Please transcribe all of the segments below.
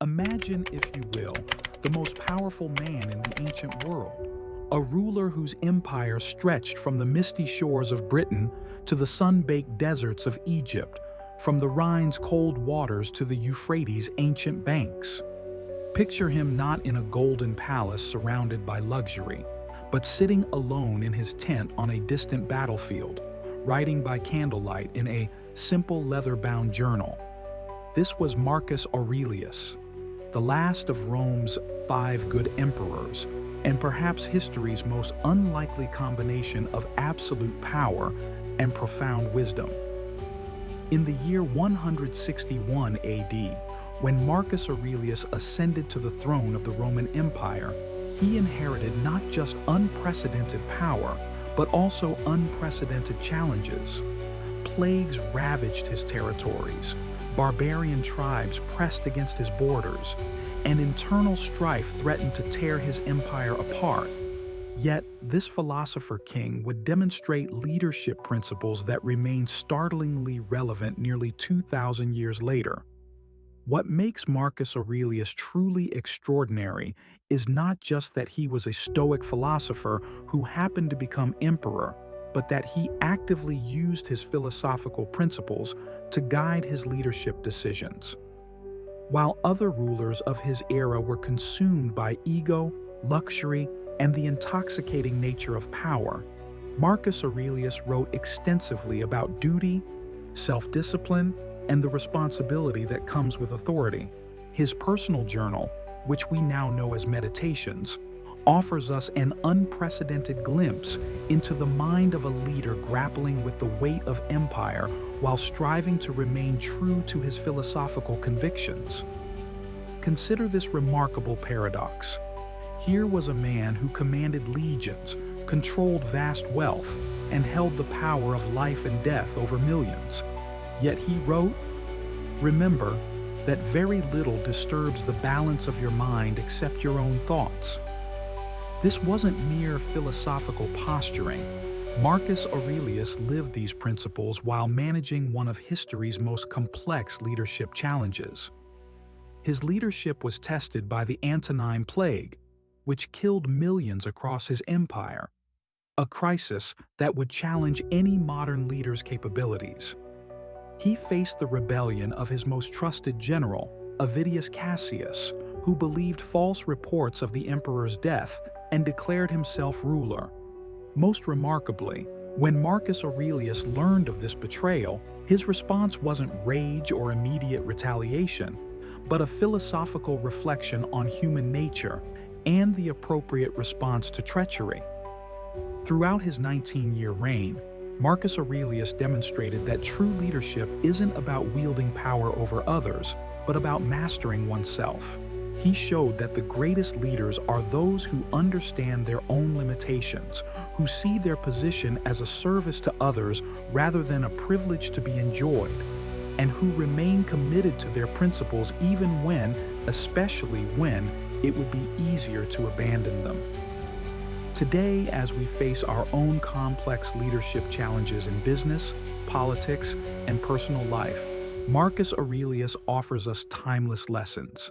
Imagine, if you will, the most powerful man in the ancient world, a ruler whose empire stretched from the misty shores of Britain to the sun-baked deserts of Egypt, from the Rhine's cold waters to the Euphrates' ancient banks. Picture him not in a golden palace surrounded by luxury, but sitting alone in his tent on a distant battlefield, writing by candlelight in a simple leather-bound journal. This was Marcus Aurelius, the last of Rome's 5 good emperors, and perhaps history's most unlikely combination of absolute power and profound wisdom. In the year 161 AD, when Marcus Aurelius ascended to the throne of the Roman Empire, he inherited not just unprecedented power, but also unprecedented challenges. Plagues ravaged his territories, barbarian tribes pressed against his borders, and internal strife threatened to tear his empire apart. Yet, this philosopher king would demonstrate leadership principles that remain startlingly relevant nearly 2,000 years later. What makes Marcus Aurelius truly extraordinary is not just that he was a Stoic philosopher who happened to become emperor, but that he actively used his philosophical principles to guide his leadership decisions. While other rulers of his era were consumed by ego, luxury, and the intoxicating nature of power, Marcus Aurelius wrote extensively about duty, self-discipline, and the responsibility that comes with authority. His personal journal, which we now know as Meditations, offers us an unprecedented glimpse into the mind of a leader grappling with the weight of empire while striving to remain true to his philosophical convictions. Consider this remarkable paradox. Here was a man who commanded legions, controlled vast wealth, and held the power of life and death over millions. Yet he wrote, "Remember that very little disturbs the balance of your mind except your own thoughts." This wasn't mere philosophical posturing. Marcus Aurelius lived these principles while managing one of history's most complex leadership challenges. His leadership was tested by the Antonine Plague, which killed millions across his empire, a crisis that would challenge any modern leader's capabilities. He faced the rebellion of his most trusted general, Avidius Cassius, who believed false reports of the emperor's death and declared himself ruler. Most remarkably, when Marcus Aurelius learned of this betrayal, his response wasn't rage or immediate retaliation, but a philosophical reflection on human nature and the appropriate response to treachery. Throughout his 19-year reign, Marcus Aurelius demonstrated that true leadership isn't about wielding power over others, but about mastering oneself. He showed that the greatest leaders are those who understand their own limitations, who see their position as a service to others rather than a privilege to be enjoyed, and who remain committed to their principles even when, especially when, it would be easier to abandon them. Today, as we face our own complex leadership challenges in business, politics, and personal life, Marcus Aurelius offers us timeless lessons.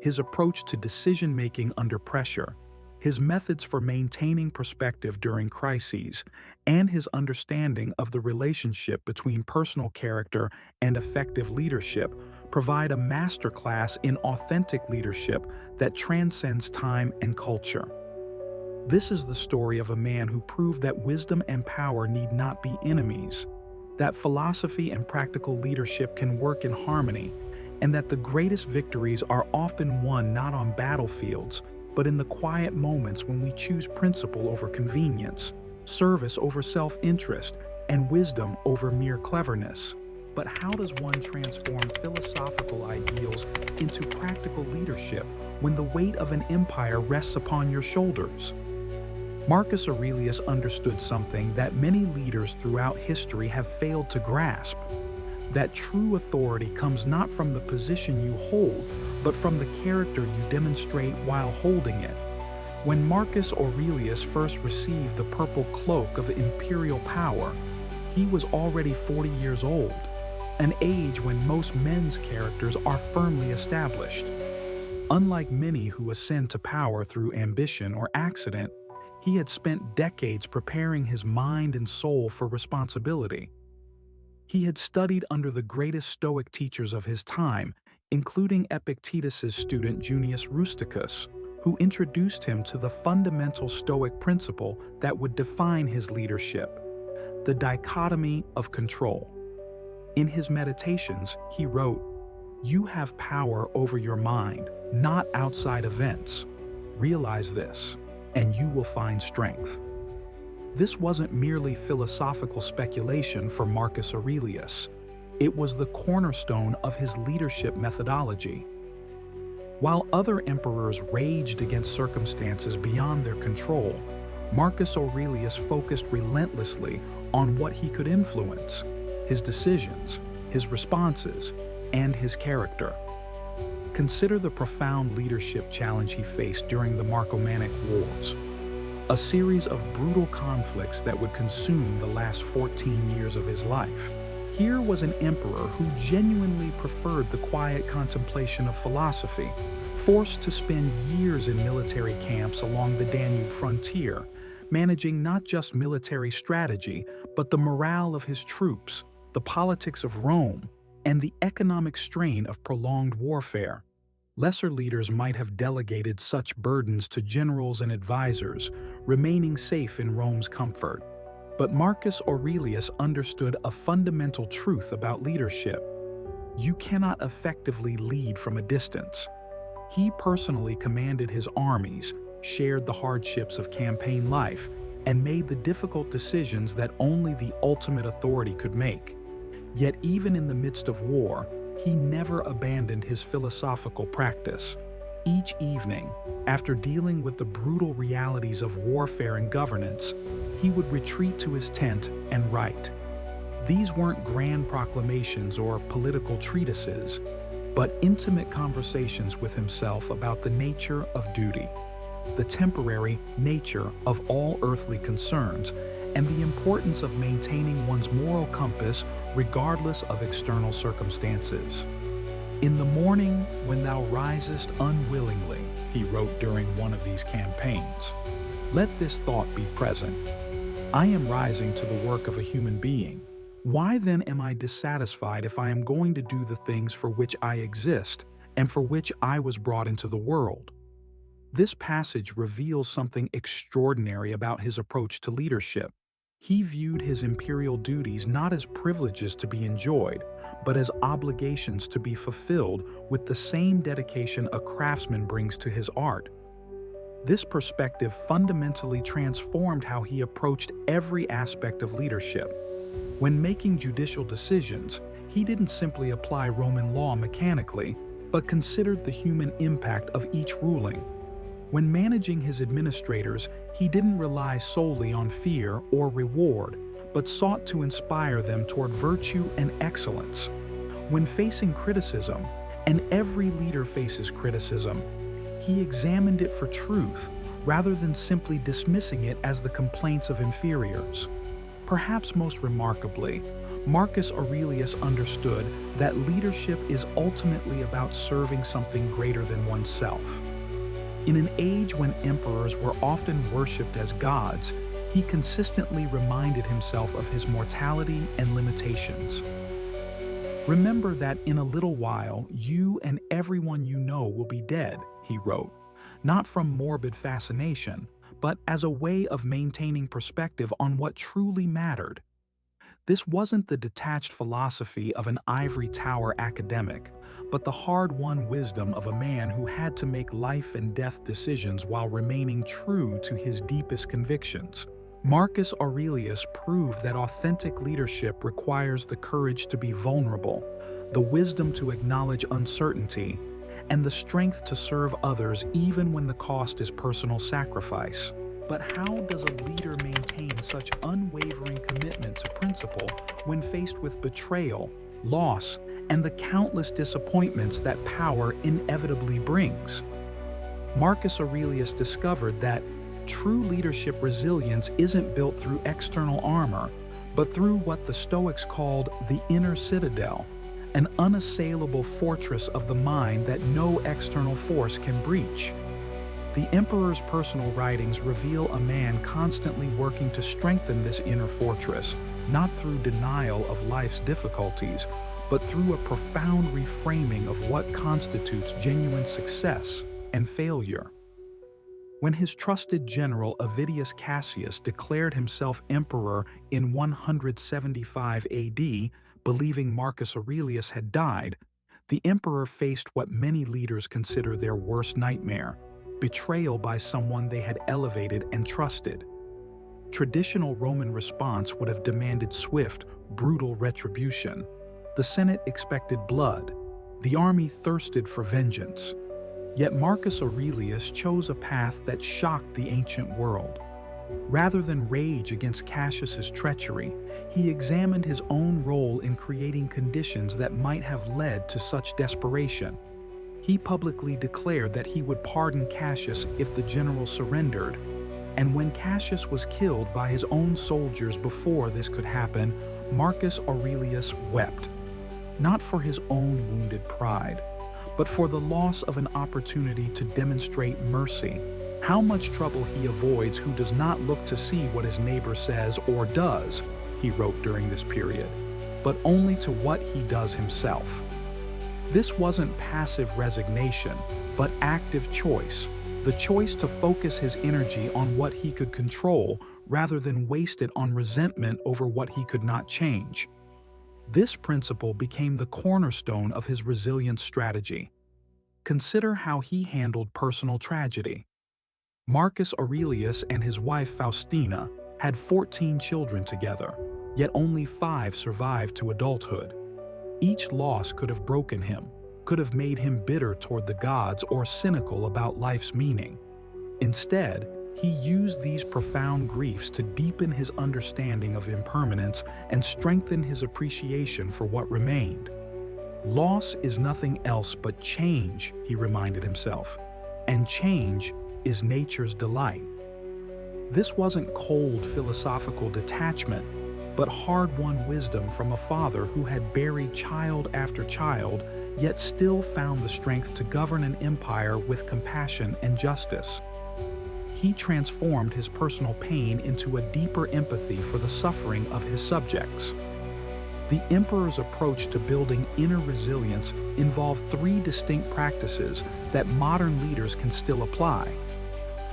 His approach to decision-making under pressure, his methods for maintaining perspective during crises, and his understanding of the relationship between personal character and effective leadership provide a masterclass in authentic leadership that transcends time and culture. This is the story of a man who proved that wisdom and power need not be enemies, that philosophy and practical leadership can work in harmony, and that the greatest victories are often won not on battlefields, but in the quiet moments when we choose principle over convenience, service over self-interest, and wisdom over mere cleverness. But how does one transform philosophical ideals into practical leadership when the weight of an empire rests upon your shoulders? Marcus Aurelius understood something that many leaders throughout history have failed to grasp: that true authority comes not from the position you hold, but from the character you demonstrate while holding it. When Marcus Aurelius first received the purple cloak of imperial power, he was already 40 years old, an age when most men's characters are firmly established. Unlike many who ascend to power through ambition or accident, he had spent decades preparing his mind and soul for responsibility. He had studied under the greatest Stoic teachers of his time, including Epictetus's student Junius Rusticus, who introduced him to the fundamental Stoic principle that would define his leadership: the dichotomy of control. In his meditations, he wrote, "You have power over your mind, not outside events. Realize this, and you will find strength." This wasn't merely philosophical speculation for Marcus Aurelius. It was the cornerstone of his leadership methodology. While other emperors raged against circumstances beyond their control, Marcus Aurelius focused relentlessly on what he could influence: his decisions, his responses, and his character. Consider the profound leadership challenge he faced during the Marcomannic Wars, a series of brutal conflicts that would consume the last 14 years of his life. Here was an emperor who genuinely preferred the quiet contemplation of philosophy, forced to spend years in military camps along the Danube frontier, managing not just military strategy, but the morale of his troops, the politics of Rome, and the economic strain of prolonged warfare. Lesser leaders might have delegated such burdens to generals and advisors, remaining safe in Rome's comfort. But Marcus Aurelius understood a fundamental truth about leadership: you cannot effectively lead from a distance. He personally commanded his armies, shared the hardships of campaign life, and made the difficult decisions that only the ultimate authority could make. Yet even in the midst of war, he never abandoned his philosophical practice. Each evening, after dealing with the brutal realities of warfare and governance, he would retreat to his tent and write. These weren't grand proclamations or political treatises, but intimate conversations with himself about the nature of duty, the temporary nature of all earthly concerns, and the importance of maintaining one's moral compass regardless of external circumstances. "In the morning, when thou risest unwillingly," he wrote during one of these campaigns, "let this thought be present. I am rising to the work of a human being. Why then am I dissatisfied if I am going to do the things for which I exist and for which I was brought into the world?" This passage reveals something extraordinary about his approach to leadership. He viewed his imperial duties not as privileges to be enjoyed, but as obligations to be fulfilled with the same dedication a craftsman brings to his art. This perspective fundamentally transformed how he approached every aspect of leadership. When making judicial decisions, he didn't simply apply Roman law mechanically, but considered the human impact of each ruling. When managing his administrators, he didn't rely solely on fear or reward, but sought to inspire them toward virtue and excellence. When facing criticism, and every leader faces criticism, he examined it for truth rather than simply dismissing it as the complaints of inferiors. Perhaps most remarkably, Marcus Aurelius understood that leadership is ultimately about serving something greater than oneself. In an age when emperors were often worshipped as gods, he consistently reminded himself of his mortality and limitations. "Remember that in a little while, you and everyone you know will be dead," he wrote, not from morbid fascination, but as a way of maintaining perspective on what truly mattered. This wasn't the detached philosophy of an ivory tower academic, but the hard-won wisdom of a man who had to make life and death decisions while remaining true to his deepest convictions. Marcus Aurelius proved that authentic leadership requires the courage to be vulnerable, the wisdom to acknowledge uncertainty, and the strength to serve others even when the cost is personal sacrifice. But how does a leader maintain such unwavering commitment to principle when faced with betrayal, loss, and the countless disappointments that power inevitably brings? Marcus Aurelius discovered that true leadership resilience isn't built through external armor, but through what the Stoics called the inner citadel, an unassailable fortress of the mind that no external force can breach. The emperor's personal writings reveal a man constantly working to strengthen this inner fortress, not through denial of life's difficulties, but through a profound reframing of what constitutes genuine success and failure. When his trusted general Avidius Cassius declared himself emperor in 175 AD, believing Marcus Aurelius had died, the emperor faced what many leaders consider their worst nightmare: betrayal by someone they had elevated and trusted. Traditional Roman response would have demanded swift, brutal retribution. The Senate expected blood. The army thirsted for vengeance. Yet Marcus Aurelius chose a path that shocked the ancient world. Rather than rage against Cassius's treachery, he examined his own role in creating conditions that might have led to such desperation. He publicly declared that he would pardon Cassius if the general surrendered, and when Cassius was killed by his own soldiers before this could happen, Marcus Aurelius wept, not for his own wounded pride, but for the loss of an opportunity to demonstrate mercy. How much trouble he avoids who does not look to see what his neighbor says or does, he wrote during this period, but only to what he does himself. This wasn't passive resignation, but active choice, the choice to focus his energy on what he could control rather than waste it on resentment over what he could not change. This principle became the cornerstone of his resilience strategy. Consider how he handled personal tragedy. Marcus Aurelius and his wife Faustina had 14 children together, yet only 5 survived to adulthood. Each loss could have broken him, could have made him bitter toward the gods or cynical about life's meaning. Instead, he used these profound griefs to deepen his understanding of impermanence and strengthen his appreciation for what remained. Loss is nothing else but change, he reminded himself, and change is nature's delight. This wasn't cold philosophical detachment, but hard-won wisdom from a father who had buried child after child, yet still found the strength to govern an empire with compassion and justice. He transformed his personal pain into a deeper empathy for the suffering of his subjects. The emperor's approach to building inner resilience involved 3 distinct practices that modern leaders can still apply.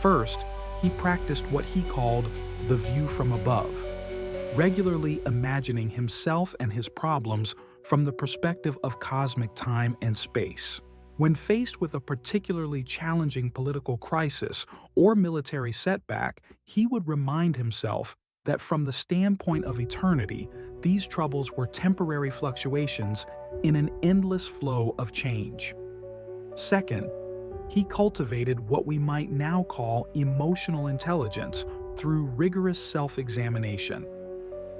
First, he practiced what he called the view from above, regularly imagining himself and his problems from the perspective of cosmic time and space. When faced with a particularly challenging political crisis or military setback, he would remind himself that from the standpoint of eternity, these troubles were temporary fluctuations in an endless flow of change. Second, he cultivated what we might now call emotional intelligence through rigorous self-examination.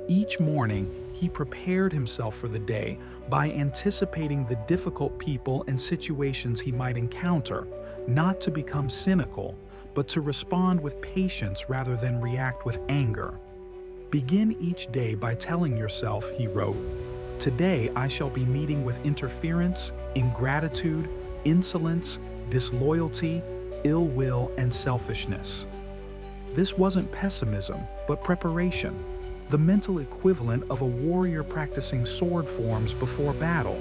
Each morning, he prepared himself for the day by anticipating the difficult people and situations he might encounter, not to become cynical, but to respond with patience rather than react with anger. Begin each day by telling yourself, he wrote, "Today I shall be meeting with interference, ingratitude, insolence, disloyalty, ill will, and selfishness." This wasn't pessimism, but preparation, the mental equivalent of a warrior practicing sword forms before battle.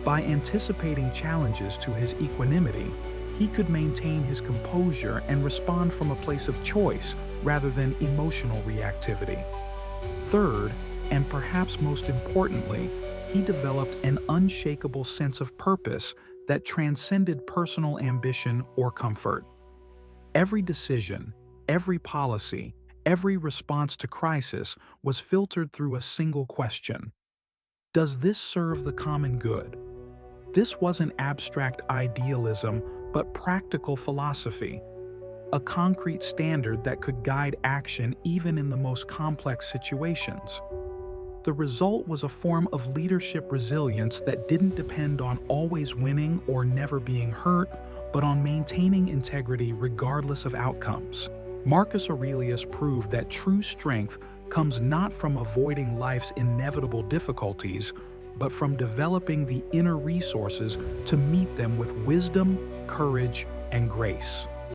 By anticipating challenges to his equanimity, he could maintain his composure and respond from a place of choice rather than emotional reactivity. Third, and perhaps most importantly, he developed an unshakable sense of purpose that transcended personal ambition or comfort. Every decision, every policy, every response to crisis was filtered through a single question: does this serve the common good? This wasn't abstract idealism, but practical philosophy, a concrete standard that could guide action even in the most complex situations. The result was a form of leadership resilience that didn't depend on always winning or never being hurt, but on maintaining integrity regardless of outcomes. Marcus Aurelius proved that true strength comes not from avoiding life's inevitable difficulties, but from developing the inner resources to meet them with wisdom, courage, and grace.